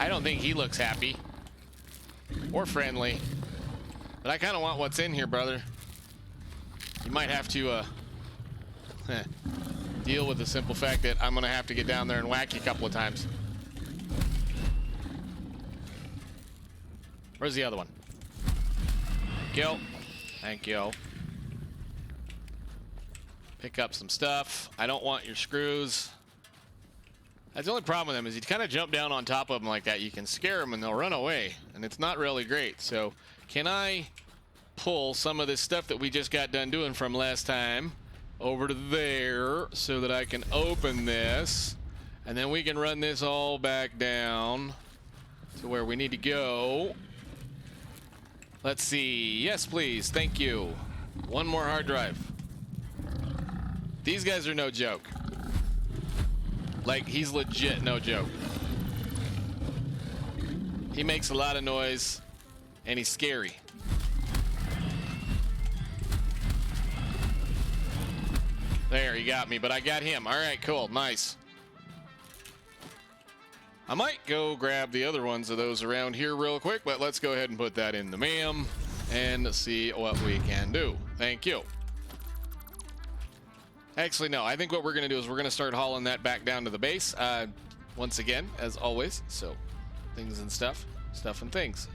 I don't think he looks happy or friendly, but I kind of want what's in here, brother. You might have to deal with the simple fact that I'm gonna have to get down there and whack you a couple of times. Where's the other one? Thank you. Thank you. Pick up some stuff. I don't want your screws. That's the only problem with them is you kind of jump down on top of them like that. You can scare them and they'll run away, and it's not really great. So can I pull some of this stuff that we just got done doing from last time over to there so that I can open this, and then we can run this all back down to where we need to go. Let's see. Yes, please. Thank you. One more hard drive. These guys are no joke. Like, he's legit no joke. He makes a lot of noise, and he's scary. There, he got me, but I got him. All right, cool, nice. I might go grab the other ones of those around here real quick, but let's go ahead and put that in the MAM and see what we can do. Thank you. Actually, no, I think what we're going to do is we're going to start hauling that back down to the base once again, as always. So, things and stuff and things.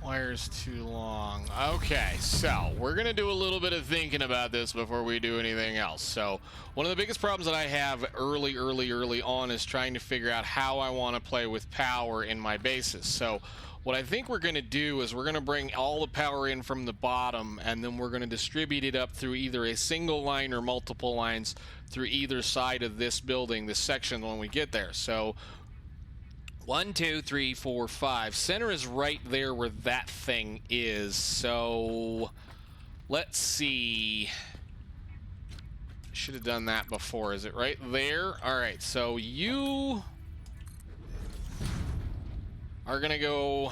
Wire's too long. Okay, so we're gonna do a little bit of thinking about this before we do anything else. So one of the biggest problems that I have early on is trying to figure out how I want to play with power in my bases. So what I think we're gonna do is we're gonna bring all the power in from the bottom, and then we're gonna distribute it up through either a single line or multiple lines through either side of this building, this section, when we get there. So 1, 2, 3, 4, 5. Center is right there where that thing is. So let's see. Should have done that before. Is it right there? All right. So you are going to go,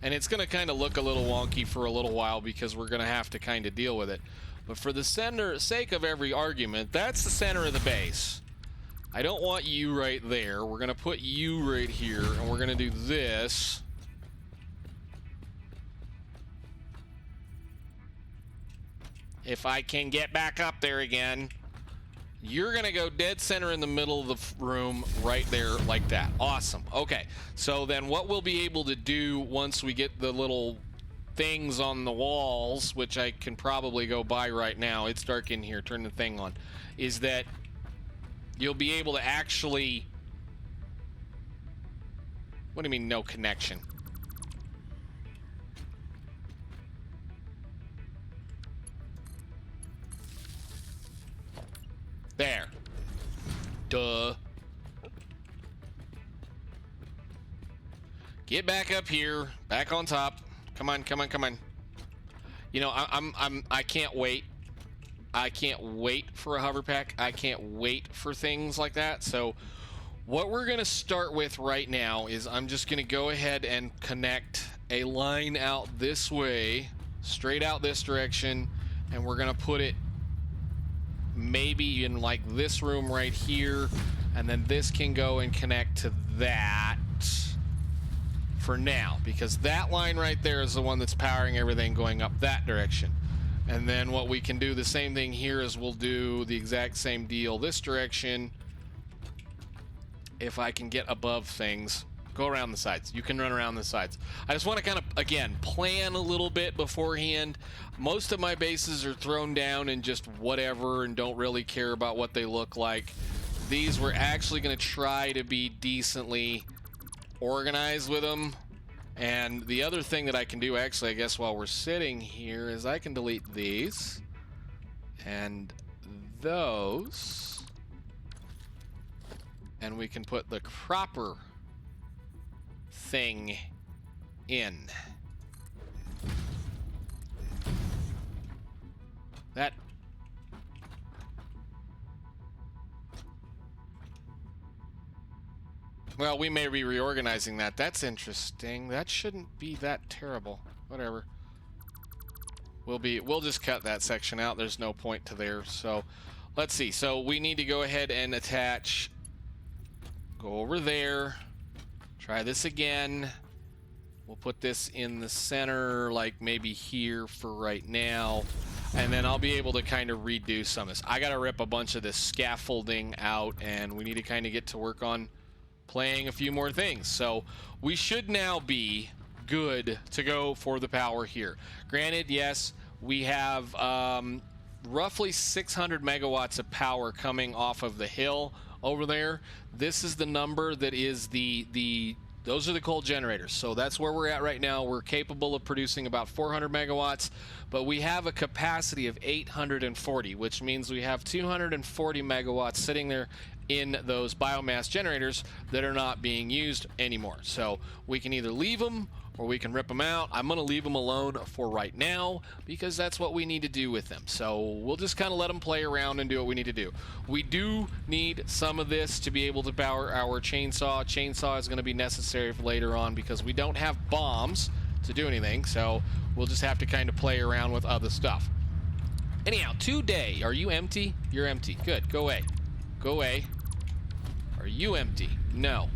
and it's going to kind of look a little wonky for a little while because we're going to have to kind of deal with it. But for the sake of every argument, that's the center of the base. I don't want you right there. We're gonna put you right here, and we're gonna do this. If I can get back up there again. You're gonna go dead center in the middle of the room right there like that. Awesome. Okay, so then what we'll be able to do once we get the little things on the walls, which I can probably go by right now, it's dark in here, turn the thing on, is that you'll be able to actually... What do you mean, no connection? There. Duh. Get back up here, back on top. Come on, come on, come on. You know, I can't wait. I can't wait for a hover pack. I can't wait for things like that. So what we're going to start with right now is I'm just going to go ahead and connect a line out this way straight out this direction, and we're gonna put it maybe in like this room right here, and then this can go and connect to that for now, because that line right there is the one that's powering everything going up that direction. And then what we can do, the same thing here, is we'll do the exact same deal this direction. If I can get above things, go around the sides. You can run around the sides. I just want to kind of, again, plan a little bit beforehand. Most of my bases are thrown down and just whatever and don't really care about what they look like. These, we're actually going to try to be decently organized with them. And the other thing that I can do, actually, I guess while we're sitting here, is I can delete these and those, and we can put the proper thing in. That well, we may be reorganizing that. That's interesting. That shouldn't be that terrible. Whatever. We'll just cut that section out. There's no point to there. So let's see. So we need to go ahead and attach. Go over there. Try this again. We'll put this in the center, like maybe here for right now. And then I'll be able to kind of redo some of this. I got to rip a bunch of this scaffolding out, and we need to kind of get to work on playing a few more things. So we should now be good to go for the power here. Granted, yes, we have roughly 600 megawatts of power coming off of the hill over there. This is the number that is those are the coal generators. So that's where we're at right now. We're capable of producing about 400 megawatts, but we have a capacity of 840, which means we have 240 megawatts sitting there in those biomass generators that are not being used anymore. So we can either leave them or we can rip them out. I'm going to leave them alone for right now because that's what we need to do with them. So we'll just kind of let them play around and do what we need to do. We do need some of this to be able to power our chainsaw. Chainsaw is going to be necessary for later on because we don't have bombs to do anything. So we'll just have to kind of play around with other stuff. Anyhow, today, are you empty? You're empty. Good. Go away. Go away. Are you empty? No.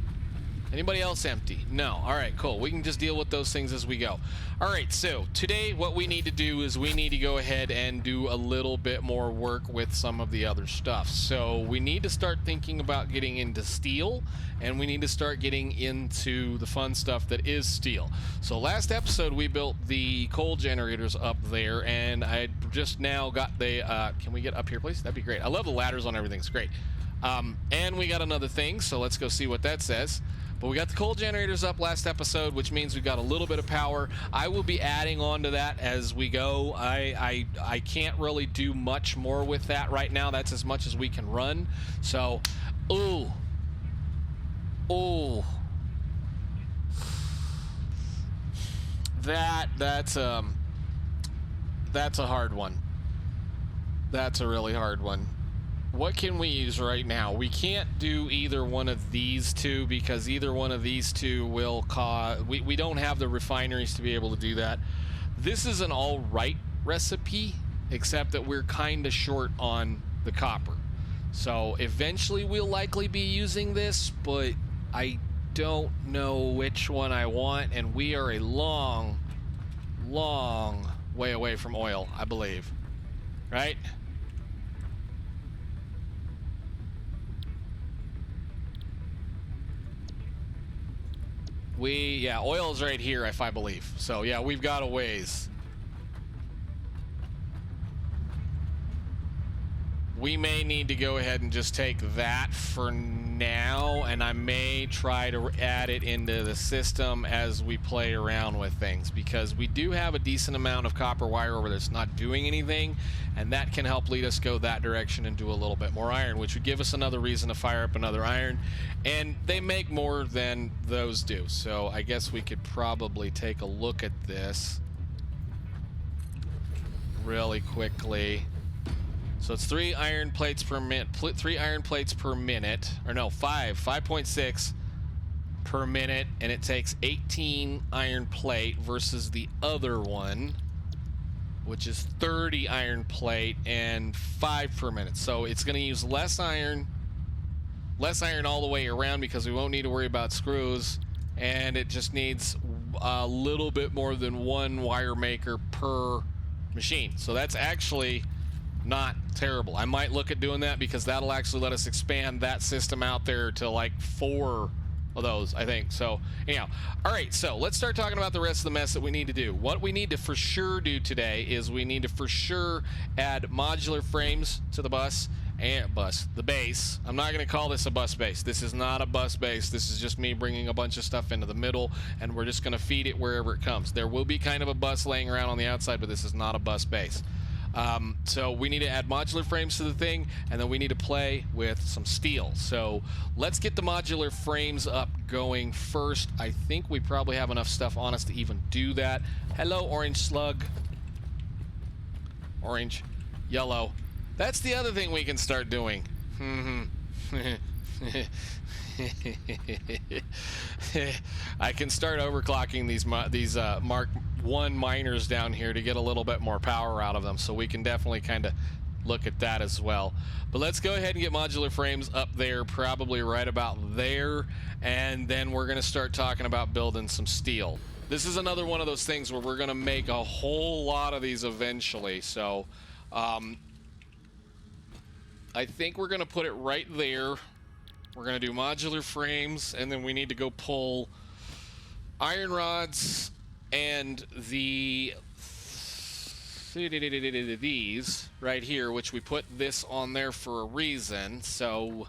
Anybody else empty? No. All right, cool. We can just deal with those things as we go. All right, so today what we need to do is we need to go ahead and do a little bit more work with some of the other stuff. So we need to start thinking about getting into steel, and we need to start getting into the fun stuff that is steel. So last episode we built the coal generators up there, and I just now got the can we get up here, please? That'd be great. I love the ladders on everything. It's great. And we got another thing, so let's go see what that says. But we got the coal generators up last episode, which means we've got a little bit of power. I will be adding on to that as we go. I can't really do much more with that right now. That's as much as we can run. So, ooh. That's a hard one. That's a really hard one. What can we use right now? We can't do either one of these two because either one of these two will cause... We don't have the refineries to be able to do that. This is an all-right recipe, except that we're kind of short on the copper. So eventually we'll likely be using this, but I don't know which one I want, and we are a long, long way away from oil, I believe. Right? Yeah, oil's right here, if I believe. So yeah, we've got a ways. We may need to go ahead and just take that for now, and I may try to add it into the system as we play around with things, because we do have a decent amount of copper wire over there that's not doing anything, and that can help lead us go that direction and do a little bit more iron, which would give us another reason to fire up another iron, and they make more than those do. So I guess we could probably take a look at this really quickly. So it's 3 iron plates per minute, 3 iron plates per minute, or no, 5.6 per minute, and it takes 18 iron plate versus the other one which is 30 iron plate and 5 per minute. So it's going to use less iron all the way around because we won't need to worry about screws, and it just needs a little bit more than 1 wire maker per machine. So that's actually not terrible. I might look at doing that because that'll actually let us expand that system out there to like 4 of those, I think. So anyhow, all right, so let's start talking about the rest of the mess that we need to do. What we need to for sure do today is we need to for sure add modular frames to the bus and the base. I'm not going to call this a bus base. This is not a bus base. This is just me bringing a bunch of stuff into the middle, and we're just going to feed it wherever it comes. There will be kind of a bus laying around on the outside, but this is not a bus base. So we need to add modular frames to the thing, and then we need to play with some steel. So let's get the modular frames up going first. I think we probably have enough stuff on us to even do that. Hello, orange slug. Orange, yellow. That's the other thing we can start doing. I can start overclocking these Mark 1 miners down here to get a little bit more power out of them, so we can definitely kind of look at that as well. But let's go ahead and get modular frames up there, probably right about there, and then we're going to start talking about building some steel. This is another one of those things where we're going to make a whole lot of these eventually, so I think we're going to put it right there. We're going to do modular frames, and then we need to go pull iron rods and these right here, which we put this on there for a reason. So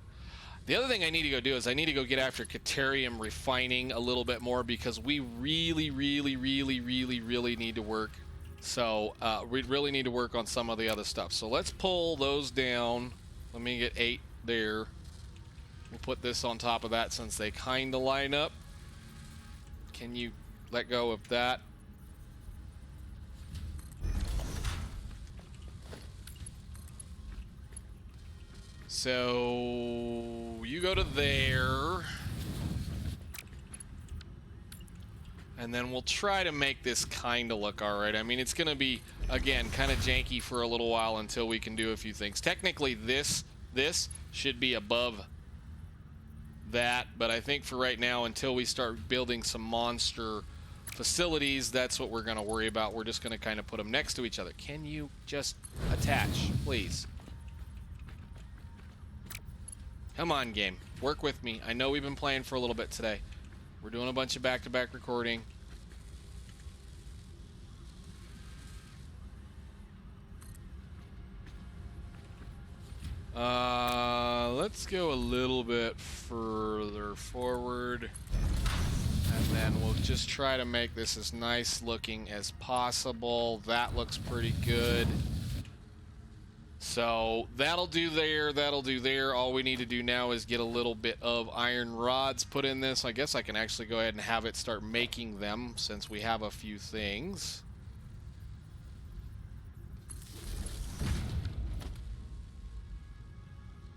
the other thing I need to go do is I need to go get after Caterium refining a little bit more, because we really need to work. So we really need to work on some of the other stuff. So let's pull those down. Let me get 8 there. We'll put this on top of that since they kind of line up. Can you let go of that? So you go to there. And then we'll try to make this kind of look all right. I mean, it's going to be, again, kind of janky for a little while until we can do a few things. Technically, this should be above that, but I think for right now, until we start building some monster facilities, that's what we're going to worry about. We're just going to kind of put them next to each other. Can you just attach, please? Come on, game. Work with me. I know we've been playing for a little bit today. We're doing a bunch of back-to-back recording. Let's go a little bit further forward, and then we'll just try to make this as nice looking as possible. That looks pretty good. So that'll do there, that'll do there. All we need to do now is get a little bit of iron rods put in this. I guess I can actually go ahead and have it start making them since we have a few things.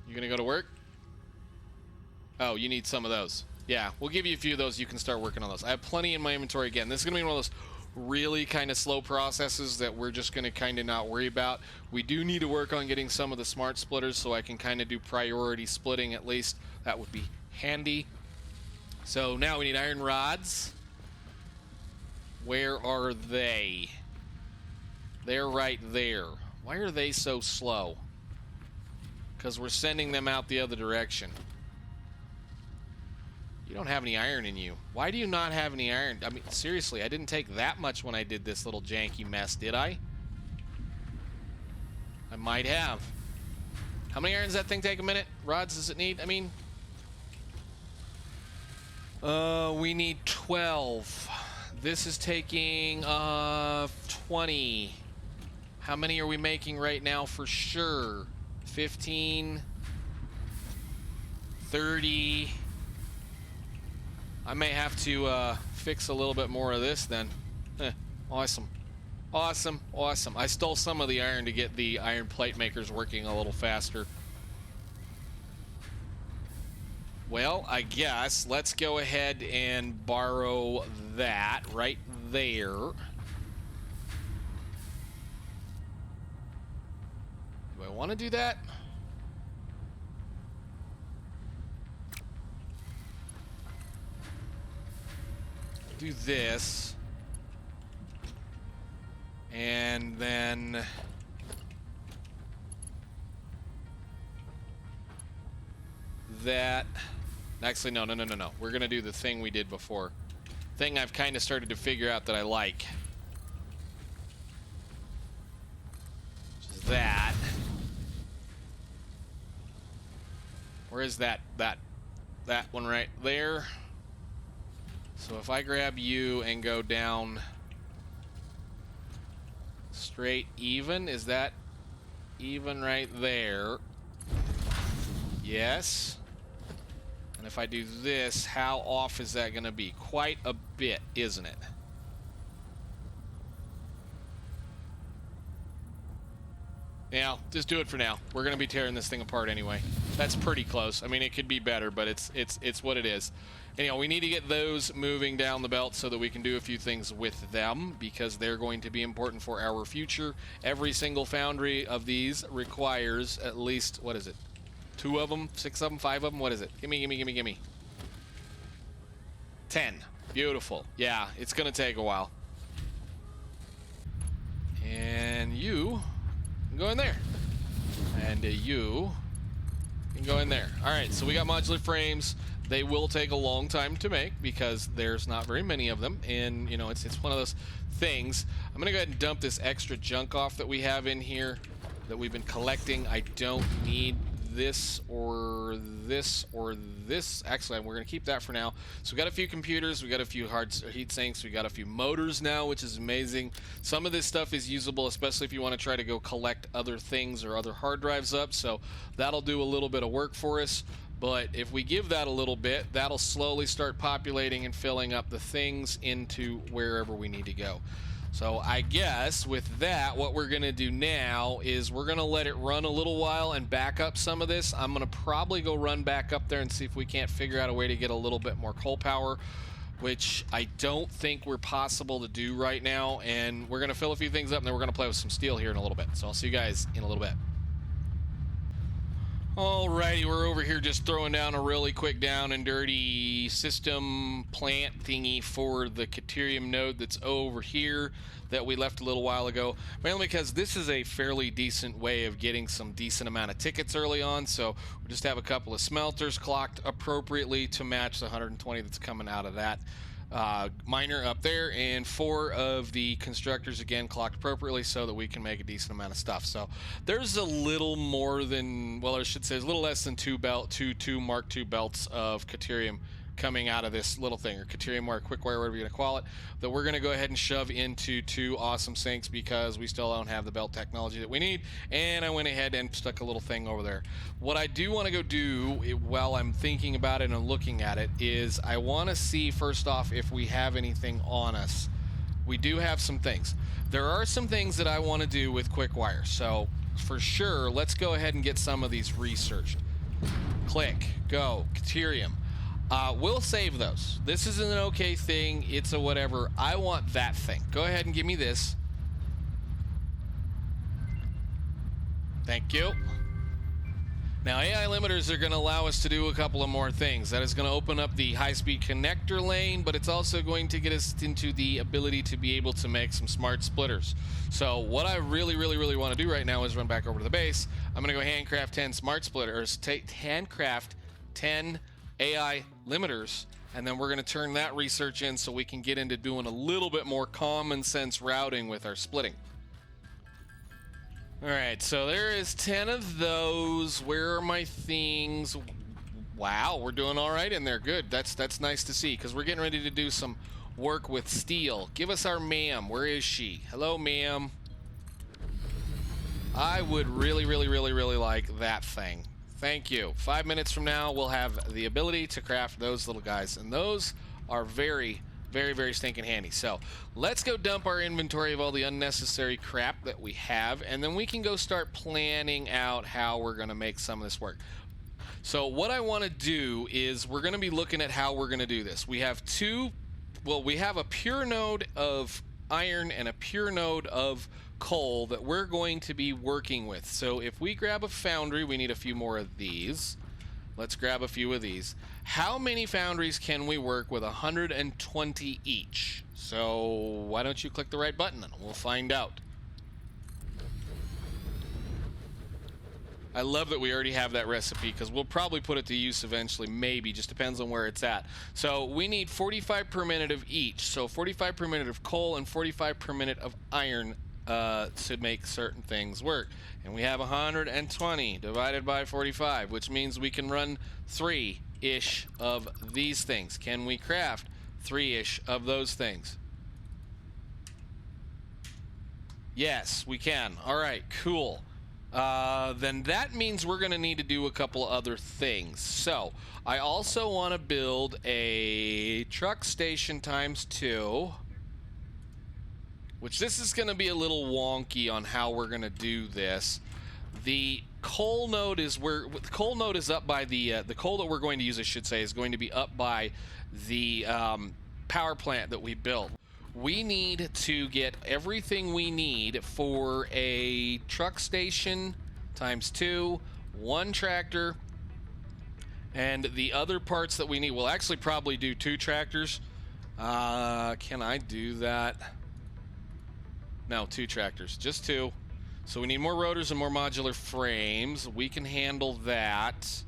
You gonna go to work? Oh, you need some of those. Yeah, we'll give you a few of those. You can start working on those. I have plenty in my inventory. Again, this is gonna be one of those really kind of slow processes that we're just going to kind of not worry about. We do need to work on getting some of the smart splitters so I can kind of do priority splitting at least. That would be handy. So now we need iron rods. Where are they? They're right there. Why are they so slow? Because we're sending them out the other direction. You don't have any iron in you. Why do you not have any iron? I mean, seriously, I didn't take that much when I did this little janky mess, did I? I might have. How many irons does that thing take a minute? Rods does it need? I mean, we need 12. This is taking 20. How many are we making right now for sure? 15, 30. I may have to fix a little bit more of this then. Awesome. Awesome, awesome. I stole some of the iron to get the iron plate makers working a little faster. Well, I guess let's go ahead and borrow that right there. want to do that? Do this. And then that. Actually, no. We're going to do the thing we did before. Thing I've kind of started to figure out that I like. Which is that. Where is that one right there? So if I grab you and go down straight even, is that even right there? Yes. And if I do this, how off is that going to be? Quite a bit, isn't it? Yeah, just do it for now. We're going to be tearing this thing apart anyway. That's pretty close. I mean, it could be better, but it's what it is. Anyhow, we need to get those moving down the belt so that we can do a few things with them, because they're going to be important for our future. Every single foundry of these requires at least, what is it? 2 of them, 6 of them, 5 of them? What is it? Gimme. 10. Beautiful. Yeah, it's going to take a while. And you can go in there. And you can go in there. All right, so we got modular frames. They will take a long time to make because there's not very many of them. And, you know, it's one of those things. I'm going to go ahead and dump this extra junk off that we have in here that we've been collecting. I don't need this or this or this. Actually, we're going to keep that for now. So we got a few computers, we got a few heat sinks, we got a few motors now, which is amazing. Some of this stuff is usable, especially if you want to try to go collect other things or other hard drives up. So that'll do a little bit of work for us. But if we give that a little bit, that'll slowly start populating and filling up the things into wherever we need to go. So I guess with that, what we're going to do now is we're going to let it run a little while and back up some of this. I'm going to probably go run back up there and see if we can't figure out a way to get a little bit more coal power, which I don't think we're possible to do right now. And we're going to fill a few things up, and then we're going to play with some steel here in a little bit. So I'll see you guys in a little bit. Alrighty, we're over here just throwing down a really quick down and dirty system plant thingy for the Caterium node that's over here that we left a little while ago, mainly because this is a fairly decent way of getting some decent amount of tickets early on. So we just have a couple of smelters clocked appropriately to match the 120 that's coming out of that miner up there, and 4 of the constructors again clocked appropriately so that we can make a decent amount of stuff. So there's a little more than, well, I should say, there's a little less than two Mark II belts of Caterium coming out of this little thing, or Caterium or Quickwire, whatever you're gonna call it, that we're gonna go ahead and shove into 2 awesome sinks because we still don't have the belt technology that we need. And I went ahead and stuck a little thing over there. What I do want to go do while I'm thinking about it and looking at it is I want to see first off if we have anything on us. We do have some things. There are some things that I want to do with Quickwire, so for sure let's go ahead and get some of these researched. Click, go, Caterium. We'll save those. This is an okay thing. It's a whatever. I want that thing. Go ahead and give me this. Thank you. Now, AI limiters are going to allow us to do a couple of more things. That is going to open up the high-speed connector lane, but it's also going to get us into the ability to be able to make some smart splitters. So what I really want to do right now is run back over to the base. I'm going to go handcraft 10 smart splitters, handcraft 10 AI limiters, and then we're going to turn that research in so we can get into doing a little bit more common sense routing with our splitting. All right, so there is 10 of those. Where are my things? Wow, we're doing all right in there. Good. That's nice to see, because we're getting ready to do some work with steel. Give us our ma'am. Where is she? Hello, ma'am. I would really like that thing. Thank you. 5 minutes from now, we'll have the ability to craft those little guys, and those are very stinking handy. So let's go dump our inventory of all the unnecessary crap that we have, and then we can go start planning out how we're going to make some of this work. So what I want to do is we're going to be looking at how we're going to do this. We have we have a pure node of iron and a pure node of coal that we're going to be working with. So if we grab a foundry, we need a few more of these. Let's grab a few of these. How many foundries can we work with 120 each? So why don't you click the right button and we'll find out. I love that we already have that recipe because we'll probably put it to use eventually, maybe, just depends on where it's at. So we need 45 per minute of each. So 45 per minute of coal and 45 per minute of iron to make certain things work. And we have 120 divided by 45, which means we can run 3-ish of these things. Can we craft 3-ish of those things? Yes, we can. All right, cool. Then that means we're going to need to do a couple other things. So I also want to build a truck station ×2, which this is going to be a little wonky on how we're going to do this. The coal node is where the coal node is up by the coal that we're going to use, I should say, is going to be up by the power plant that we built. We need to get everything we need for a truck station ×2, 1 tractor, and the other parts that we need. We'll actually probably do 2 tractors. Can I do that? No, 2 tractors, just 2. So we need more rotors and more modular frames. We can handle that.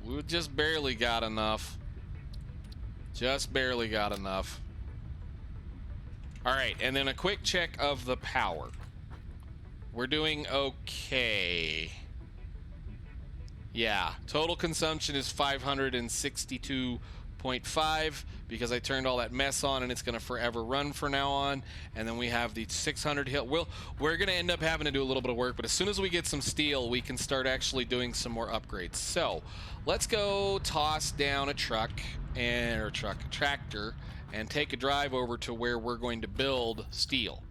We just barely got enough. Just barely got enough. All right, and then a quick check of the power. We're doing okay. Yeah, total consumption is 562.5 because I turned all that mess on and it's going to forever run from now on. And then we have the 600 hill. We're going to end up having to do a little bit of work, but as soon as we get some steel, we can start actually doing some more upgrades. So let's go toss down a tractor and take a drive over to where we're going to build steel.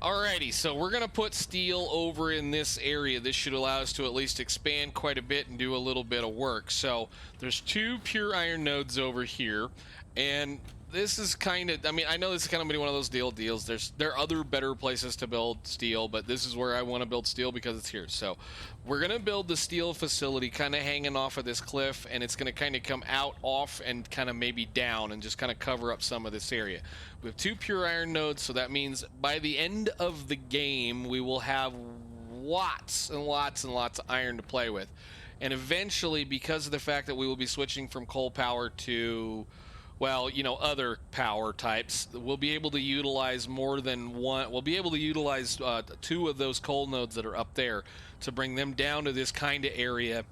Alrighty, so we're going to put steel over in this area. This should allow us to at least expand quite a bit and do a little bit of work. So there's 2 pure iron nodes over here, and this is kind of, I mean, I know this is kind of one of those deals. There are other better places to build steel, but this is where I want to build steel because it's here. So we're going to build the steel facility kind of hanging off of this cliff, and it's going to kind of come out off and kind of maybe down and just kind of cover up some of this area. We have 2 pure iron nodes, so that means by the end of the game, we will have lots and lots and lots of iron to play with. And eventually, because of the fact that we will be switching from coal power to, well, you know, other power types, we'll be able to utilize more than one. We'll be able to utilize 2 of those coal nodes that are up there to bring them down to this kind of area,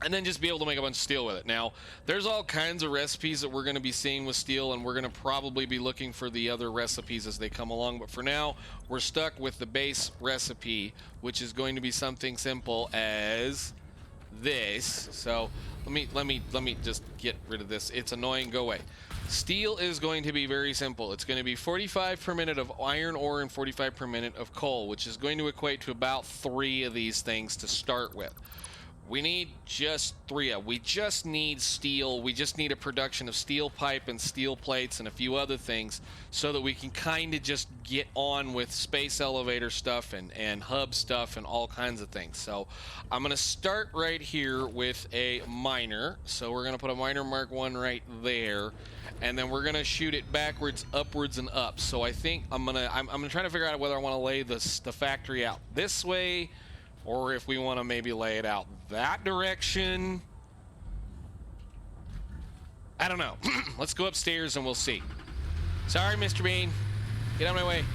and then just be able to make a bunch of steel with it. Now, there's all kinds of recipes that we're going to be seeing with steel, and we're going to probably be looking for the other recipes as they come along. But for now, we're stuck with the base recipe, which is going to be something simple as this. So let me just get rid of this. It's annoying. Go away. Steel is going to be very simple. It's going to be 45 per minute of iron ore and 45 per minute of coal, which is going to equate to about 3 of these things to start with. We need just 3. We just need steel. We just need a production of steel pipe and steel plates and a few other things so that we can kind of just get on with space elevator stuff and hub stuff and all kinds of things. So I'm going to start right here with a miner. So we're going to put a miner Mark 1 right there, and then we're going to shoot it backwards, upwards, and up. So I think I'm going to try to figure out whether I want to lay the factory out this way, or if we want to maybe lay it out that direction. I don't know. Let's go upstairs and we'll see. Sorry, Mr. Bean. Get out of my way.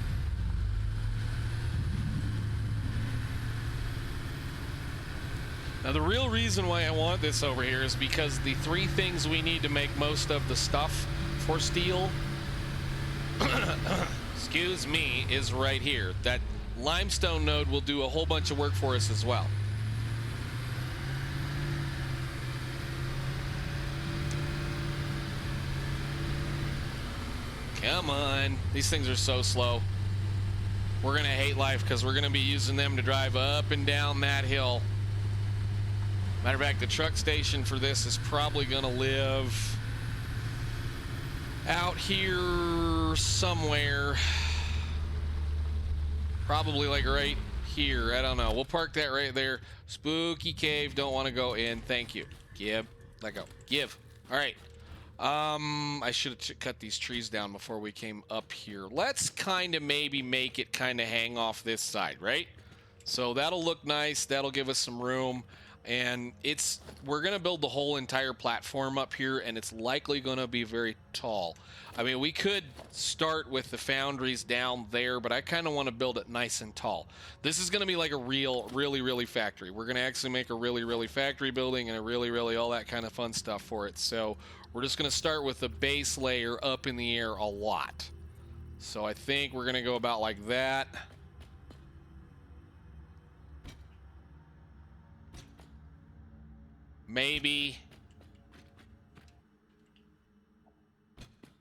Now, the real reason why I want this over here is because the 3 things we need to make most of the stuff for steel, excuse me, is right here. That limestone node will do a whole bunch of work for us as well. Come on. These things are so slow. we're gonna hate life because we're gonna be using them to drive up and down that hill. Matter of fact, the truck station for this is probably gonna live out here somewhere. Probably like right here. I don't know. We'll park that right there. Spooky cave. Don't want to go in. Thank you. Give. Let go. Give. All right. I should have cut these trees down before we came up here. Let's kind of maybe make it kind of hang off this side, right? So that'll look nice. That'll give us some room. And we're going to build the whole entire platform up here, and it's likely going to be very tall. I mean, we could start with the foundries down there, but I kind of want to build it nice and tall. This is going to be like a really factory. We're going to actually make a really factory building and a really all that kind of fun stuff for it. So we're just going to start with the base layer up in the air a lot. So I think we're going to go about like that. Maybe.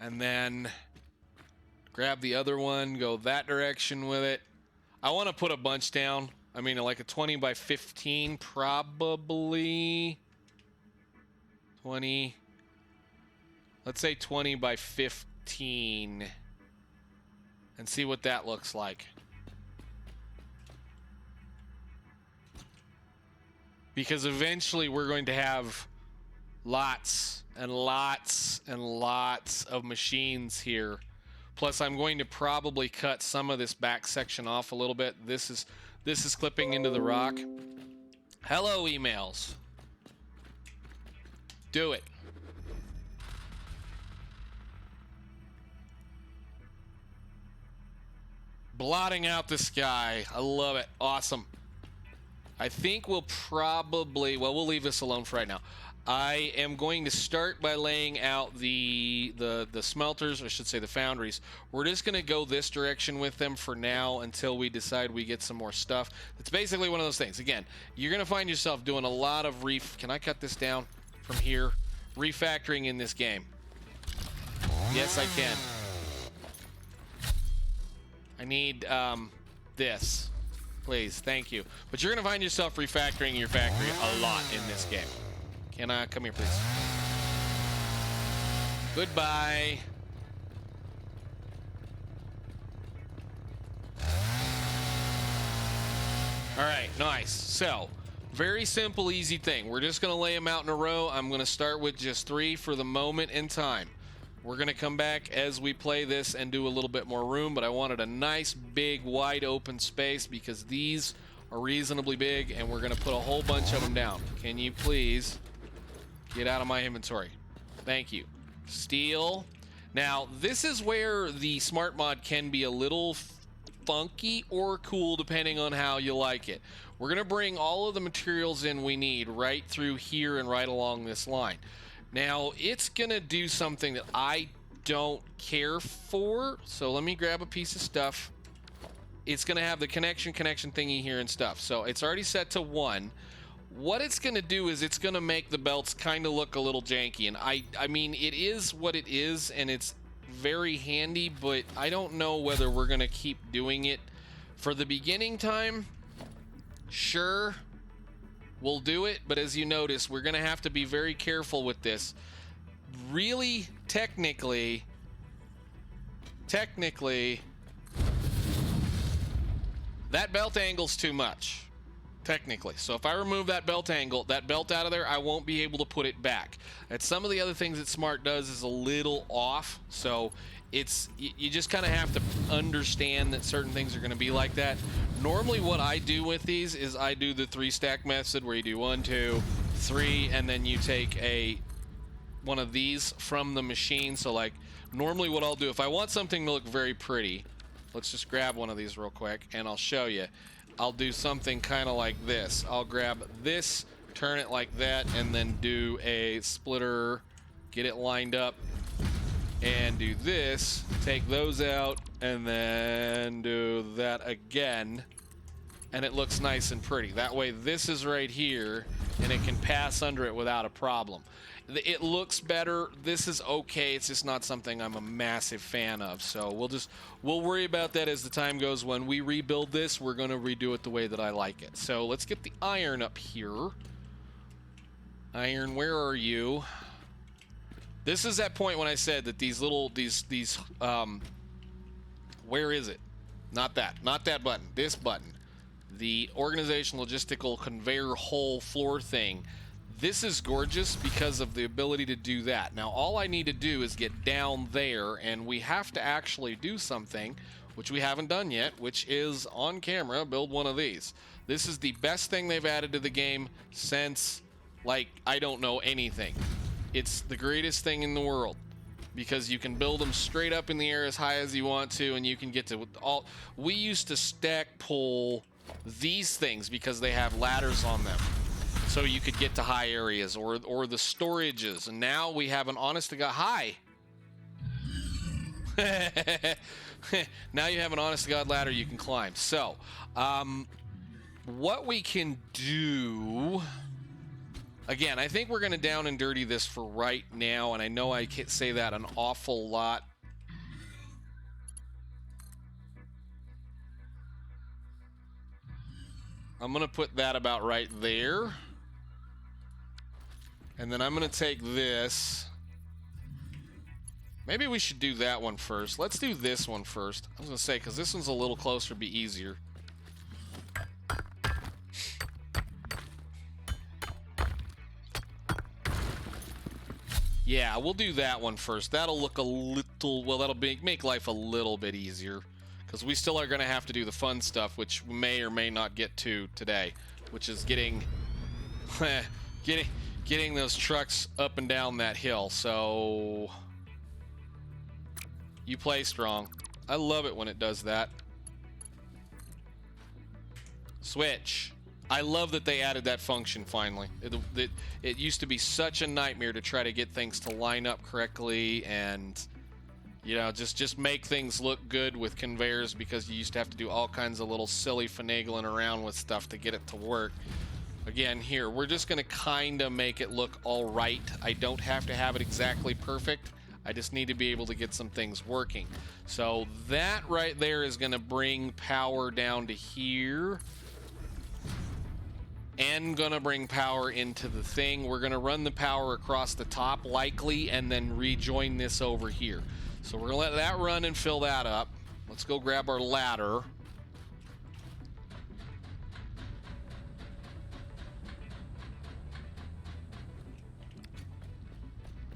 And then grab the other one, go that direction with it. I want to put a bunch down. I mean, like a 20 by 15, probably 20. Let's say 20 by 15 and see what that looks like. Because eventually we're going to have lots and lots of machines here. Plus, I'm going to probably cut some of this back section off a little bit. This is clipping into the rock. Hello, emails. Do it. Blotting out the sky. I love it. Awesome. I think we'll probably, well, we'll leave this alone for right now. I am going to start by laying out the smelters, or I should say the foundries. We're just going to go this direction with them for now until we decide we get some more stuff. It's basically one of those things. Again, you're going to find yourself doing a lot of can I cut this down from here? Refactoring in this game. Yes, I can. I need this. Please, thank you. But you're going to find yourself refactoring your factory a lot in this game. Can I come here, please? Goodbye. All right, nice. So, very simple, easy thing. We're just going to lay them out in a row. I'm going to start with just 3 for the moment in time. We're going to come back as we play this and do a little bit more room, but I wanted a nice, big, wide open space because these are reasonably big, and we're going to put a whole bunch of them down. Can you please get out of my inventory? Thank you. Steel. Now, this is where the smart mod can be a little funky or cool depending on how you like it. We're going to bring all of the materials in we need right through here and right along this line. Now, it's going to do something that I don't care for, so let me grab a piece of stuff. It's going to have the connection thingy here and stuff, so it's already set to 1. What it's going to do is it's going to make the belts kind of look a little janky, and I mean, it is what it is, and it's very handy, but I don't know whether we're going to keep doing it. For the beginning time, sure, we'll do it, but as you notice, we're going to have to be very careful with this. Really, technically, that belt angle's too much. Technically. So if I remove that belt angle, that belt out of there, I won't be able to put it back. And some of the other things that Smart does is a little off, so you just kind of have to understand that certain things are going to be like that. Normally what I do with these is I do the 3-stack method where you do 1, 2, 3, and then you take one of these from the machine. So like normally what I'll do, if I want something to look very pretty, let's just grab one of these real quick and I'll show you. I'll do something kind of like this. I'll grab this, turn it like that, and then do a splitter, get it lined up, and do this, take those out, and then do that again. and it looks nice and pretty. That way this is right here, and it can pass under it without a problem. It looks better. This is okay. It's just not something I'm a massive fan of. So we'll worry about that as the time goes. When we rebuild this, we're going to redo it the way that I like it. So let's get the iron up here. Iron, where are you? This is that point when I said that these where is it? Not that button. This button. The organization logistical conveyor hole floor thing. This is gorgeous because of the ability to do that. Now, all I need to do is get down there, and we have to actually do something, which we haven't done yet, which is on camera, build one of these. This is the best thing they've added to the game since, like, I don't know anything. It's the greatest thing in the world because you can build them straight up in the air as high as you want to, and you can get to all. We used to stack pull these things because they have ladders on them, so you could get to high areas or the storages. And now we have an honest to God high. Now you have an honest to God ladder you can climb. So, what we can do. Again, I think we're going to down and dirty this for right now, and I know I can't say that an awful lot. I'm going to put that about right there. And then I'm going to take this. Maybe we should do that one first. Let's do this one first. I was going to say, because this one's a little closer, be easier. Yeah, we'll do that one first. That'll look a little, well, that'll make life a little bit easier. Because we still are going to have to do the fun stuff, which we may or may not get to today. Which is getting those trucks up and down that hill. So, you play strong. I love it when it does that. Switch. I love that they added that function finally. It used to be such a nightmare to try to get things to line up correctly and, you know, just make things look good with conveyors, because you used to have to do all kinds of little silly finagling around with stuff to get it to work. Again, here, we're just going to kind of make it look all right. I don't have to have it exactly perfect. I just need to be able to get some things working. So that right there is going to bring power down to here. And gonna bring power into the thing. We're gonna run the power across the top likely and then rejoin this over here. So we're gonna let that run and fill that up. Let's go grab our ladder.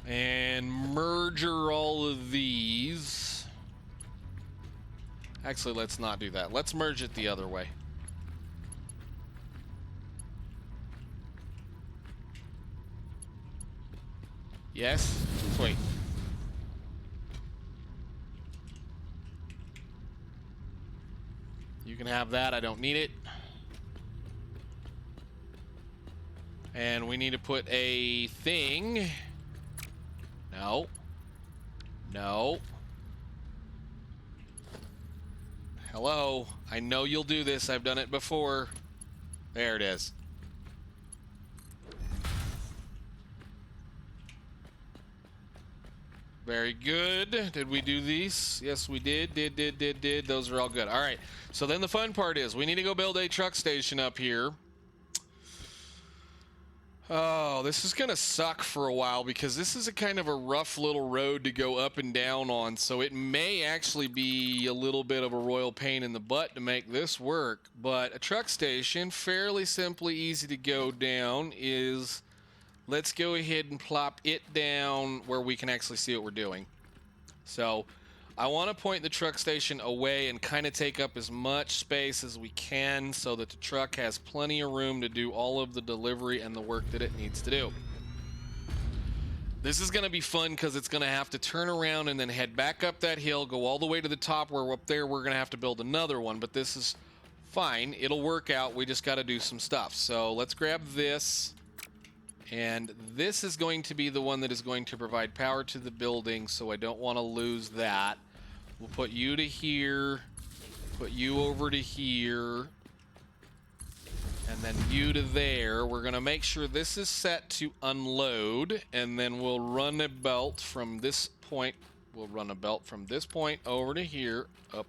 And merger all of these. Actually, let's not do that. Let's merge it the other way. Yes? Sweet. You can have that. I don't need it. And we need to put a thing. No. No. Hello. I know you'll do this. I've done it before. There it is. Very good. Did we do these? Yes, we did. Did. Those are all good. All right. So then the fun part is we need to go build a truck station up here. Oh, this is going to suck for a while because this is a kind of a rough little road to go up and down on. So it may actually be a little bit of a royal pain in the butt to make this work. But a truck station, fairly simply easy to go down, is... Let's go ahead and plop it down where we can actually see what we're doing. So I want to point the truck station away and kind of take up as much space as we can so that the truck has plenty of room to do all of the delivery and the work that it needs to do. This is going to be fun because it's going to have to turn around and then head back up that hill, go all the way to the top where up there we're going to have to build another one, but this is fine. It'll work out. We just got to do some stuff. So let's grab this. And this is going to be the one that is going to provide power to the building, so I don't want to lose that. We'll put you to here, put you over to here, And then you to there. We're going to make sure this is set to unload, and then we'll run a belt from this point. We'll run a belt from this point over to here, up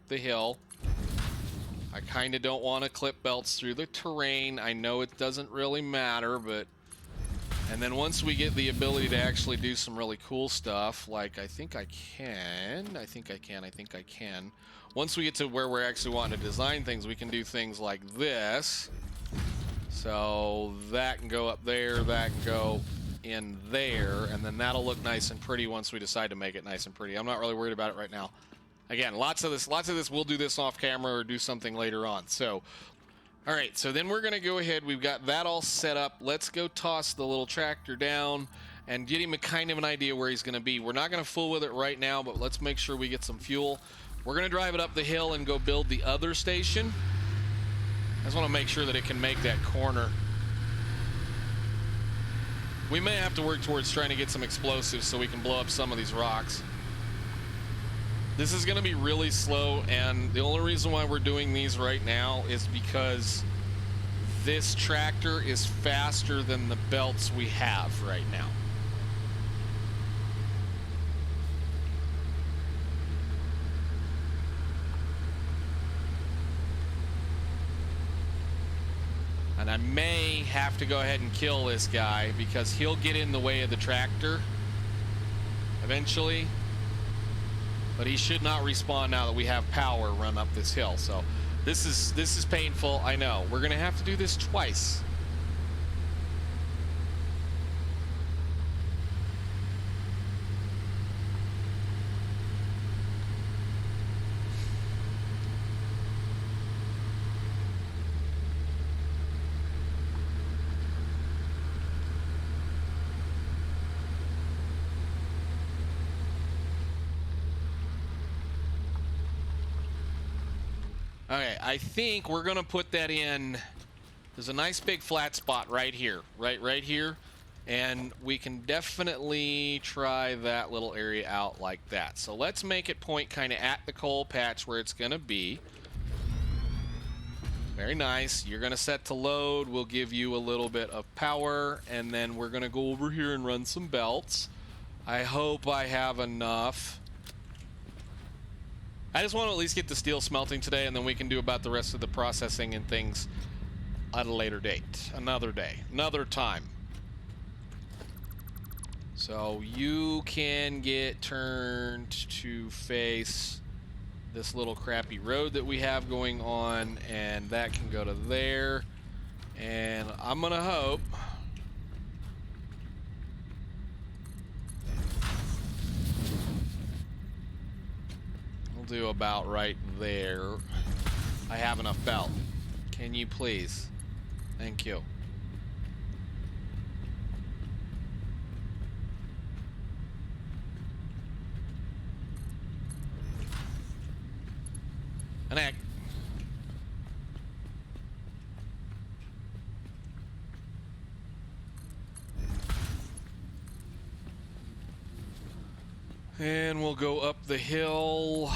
the hill. I kind of don't want to clip belts through the terrain. I know it doesn't really matter, but... And then once we get the ability to actually do some really cool stuff, like I think I can. Once we get to where we're actually wanting to design things, we can do things like this. So that can go up there, that can go in there, and then that'll look nice and pretty once we decide to make it nice and pretty. I'm not really worried about it right now. Again, lots of this, we'll do this off camera or do something later on. So, all right, so then we're gonna go ahead, we've got that all set up. Let's go toss the little tractor down and get him a kind of an idea where he's gonna be. We're not gonna fool with it right now, but let's make sure we get some fuel. We're gonna drive it up the hill and go build the other station. I just wanna make sure that it can make that corner. We may have to work towards trying to get some explosives so we can blow up some of these rocks. This is going to be really slow, and the only reason why we're doing these right now is because this tractor is faster than the belts we have right now. And I may have to go ahead and kill this guy because he'll get in the way of the tractor eventually. But he should not respawn now that we have power run up this hill. So this is painful, I know. We're gonna have to do this twice. Okay, I think we're gonna put that in. There's a nice big flat spot right here, right here, and we can definitely try that little area out like that. So let's make it point kind of at the coal patch where it's gonna be. Very nice. You're gonna set to load. We'll give you a little bit of power, and then we're gonna go over here and run some belts. I hope I have enough. I just want to at least get the steel smelting today, and then we can do about the rest of the processing and things at a later date. Another day. Another time. So you can get turned to face this little crappy road that we have going on, and that can go to there. And I'm going to hope... do about right there. I have enough belt. Can you please? Thank you. An egg. And we'll go up the hill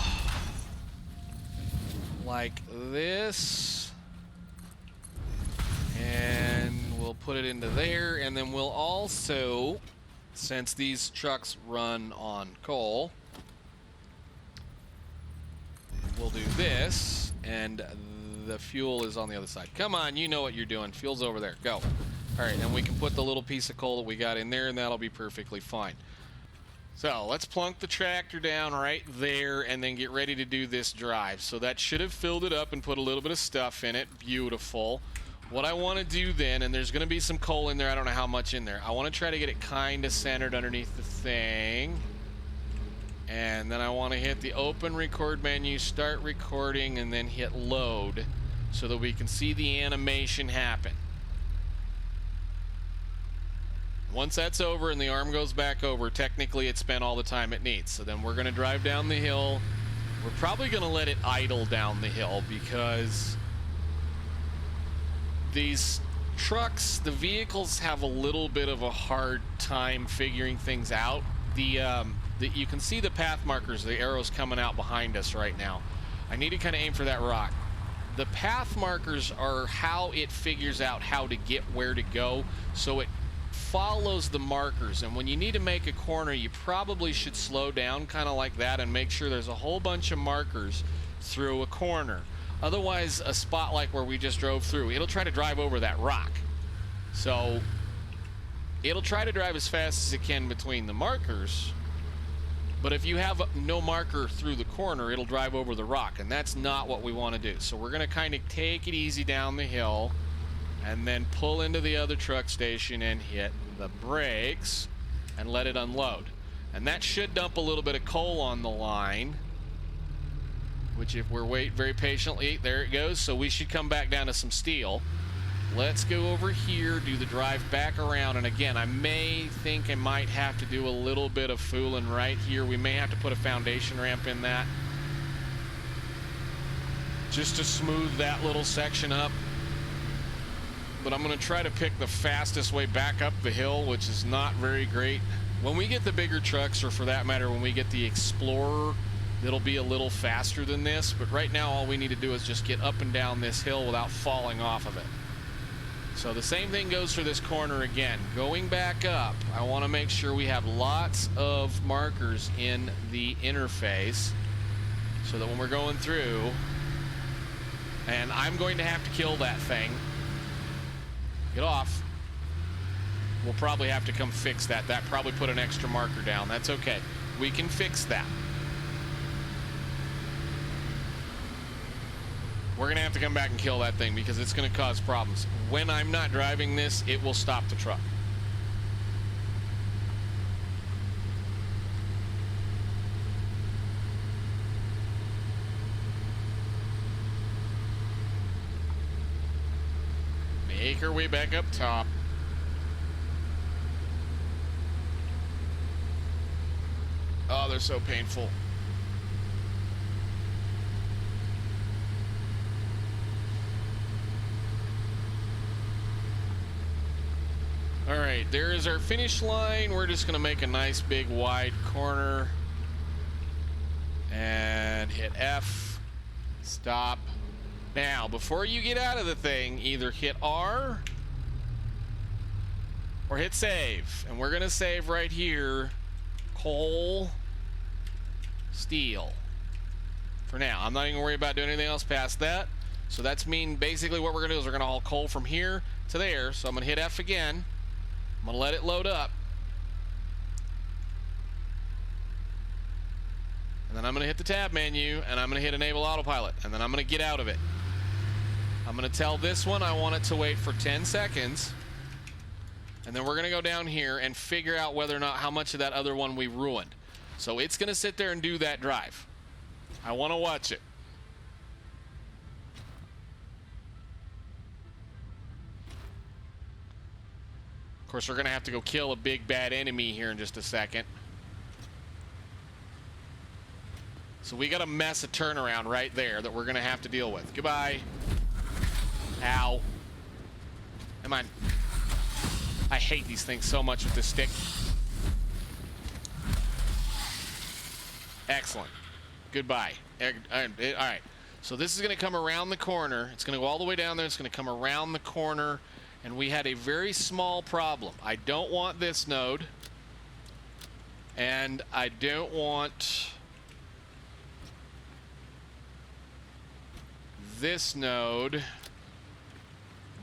like this. And we'll put it into there, and then we'll also, since these trucks run on coal, we'll do this, and the fuel is on the other side. Come on, you know what you're doing. Fuel's over there. Go. All right, and we can put the little piece of coal that we got in there, and that'll be perfectly fine. So let's plunk the tractor down right there and then get ready to do this drive. So that should have filled it up and put a little bit of stuff in it. Beautiful. What I want to do then, and there's going to be some coal in there, I don't know how much in there. I want to try to get it kind of centered underneath the thing. And then I want to hit the open record menu, start recording, and then hit load so that we can see the animation happen. Once that's over and the arm goes back over, technically it spent all the time it needs. So then we're going to drive down the hill. We're probably going to let it idle down the hill because these trucks, the vehicles have a little bit of a hard time figuring things out. You can see the path markers, the arrows coming out behind us right now. I need to kind of aim for that rock. The path markers are how it figures out how to get where to go, so it follows the markers. And when you need to make a corner, you probably should slow down kind of like that and make sure there's a whole bunch of markers through a corner. Otherwise, a spot like where we just drove through, it'll try to drive over that rock. So it'll try to drive as fast as it can between the markers, but if you have no marker through the corner, it'll drive over the rock, and that's not what we want to do. So we're going to kind of take it easy down the hill and then pull into the other truck station and hit the brakes and let it unload. And that should dump a little bit of coal on the line, which if we're waiting very patiently, there it goes. So we should come back down to some steel. Let's go over here, do the drive back around, and again, I may think I might have to do a little bit of fooling right here. We may have to put a foundation ramp in that just to smooth that little section up. But I'm going to try to pick the fastest way back up the hill, which is not very great. When we get the bigger trucks, or for that matter, when we get the Explorer, it'll be a little faster than this. But right now, all we need to do is just get up and down this hill without falling off of it. So the same thing goes for this corner again. Going back up, I want to make sure we have lots of markers in the interface so that when we're going through, and I'm going to have to kill that thing. Get off. We'll probably have to come fix that. That probably put an extra marker down. That's okay. We can fix that. We're going to have to come back and kill that thing because it's going to cause problems. When I'm not driving this, it will stop the truck. Make our way back up top. Oh, they're so painful. All right, there is our finish line. We're just gonna make a nice big wide corner and hit F, stop. Now, before you get out of the thing, either hit R or hit save. And we're gonna save right here, coal, steel. For now, I'm not even gonna worry about doing anything else past that. So that's mean basically what we're gonna do is we're gonna haul coal from here to there. So I'm gonna hit F again. I'm gonna let it load up. And then I'm gonna hit the tab menu and I'm gonna hit enable autopilot and then I'm gonna get out of it. I'm gonna tell this one I want it to wait for 10 seconds. And then we're gonna go down here and figure out whether or not how much of that other one we ruined. So it's gonna sit there and do that drive. I wanna watch it. Of course, we're going to have to go kill a big bad enemy here in just a second. So we got a mess of turnaround right there that we're going to have to deal with. Goodbye. Ow. Come on. I hate these things so much with this stick. Excellent. Goodbye. All right. So this is going to come around the corner. It's going to go all the way down there. It's going to come around the corner. And we had a very small problem. I don't want this node. And I don't want this node.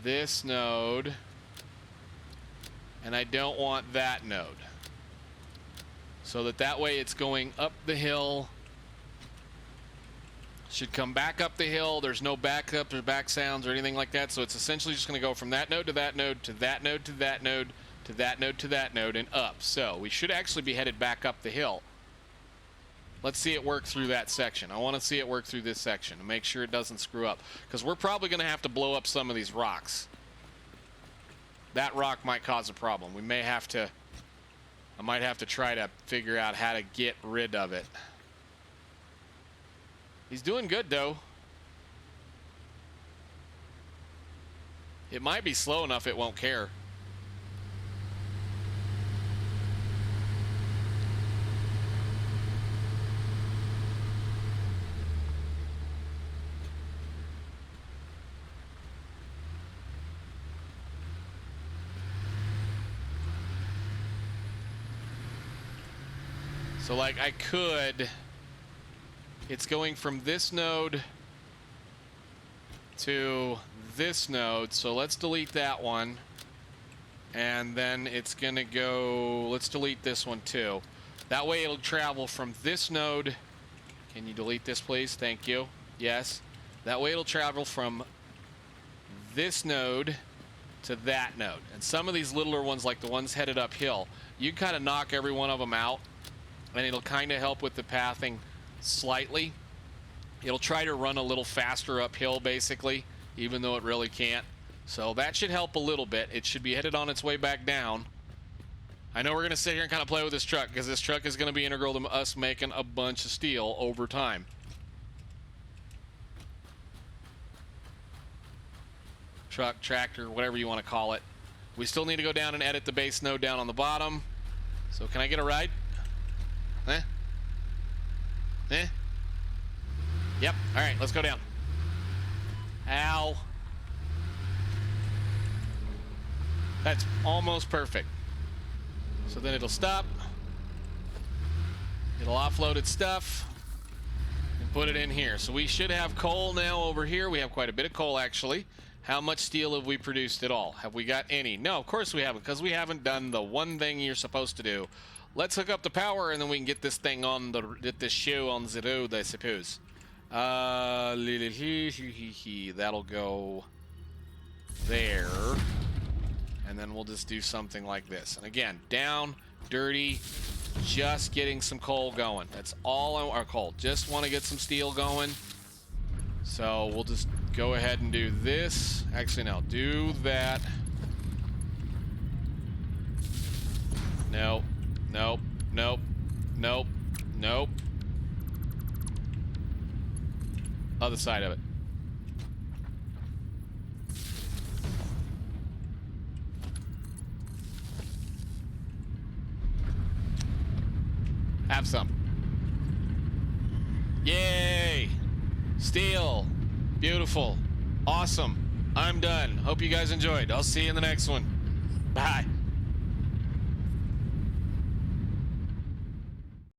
This node. And I don't want that node. So that way it's going up the hill. Should come back up the hill. There's no backup or back sounds or anything like that. So it's essentially just going to go from that node to that node to that node to that node to that node to that node and up. So we should actually be headed back up the hill. Let's see it work through that section. I want to see it work through this section and make sure it doesn't screw up. Because we're probably going to have to blow up some of these rocks. That rock might cause a problem. We may have to... I might have to try to figure out how to get rid of it. He's doing good, though. It might be slow enough it won't care. So like I could, it's going from this node to this node. So let's delete that one. And then it's gonna go, let's delete this one too. That way it'll travel from this node. Can you delete this, please? Thank you. Yes. That way it'll travel from this node to that node. And some of these littler ones, like the ones headed uphill, you kind of knock every one of them out, and it'll kind of help with the pathing slightly. It'll try to run a little faster uphill, basically, even though it really can't. So that should help a little bit. It should be headed on its way back down. I know we're going to sit here and kind of play with this truck, because this truck is going to be integral to us making a bunch of steel over time. Truck, tractor, whatever you want to call it. We still need to go down and edit the base node down on the bottom. So can I get a ride? Eh? Eh? Yep. All right, let's go down. Ow. That's almost perfect. So then it'll stop. It'll offload its stuff and put it in here. So we should have coal now over here. We have quite a bit of coal, actually. How much steel have we produced at all? Have we got any? No, of course we haven't, because we haven't done the one thing you're supposed to do. Let's hook up the power, and then we can get this thing on the, get this show on the road, I suppose. That'll go there. And then we'll just do something like this. And again, down, dirty, just getting some coal going. That's all our coal. Just want to get some steel going. So we'll just go ahead and do this. Actually, no, do that. Nope, nope, nope, nope, nope. Other side of it. Have some. Yay! Steel. Beautiful. Awesome. I'm done. Hope you guys enjoyed. I'll see you in the next one. Bye.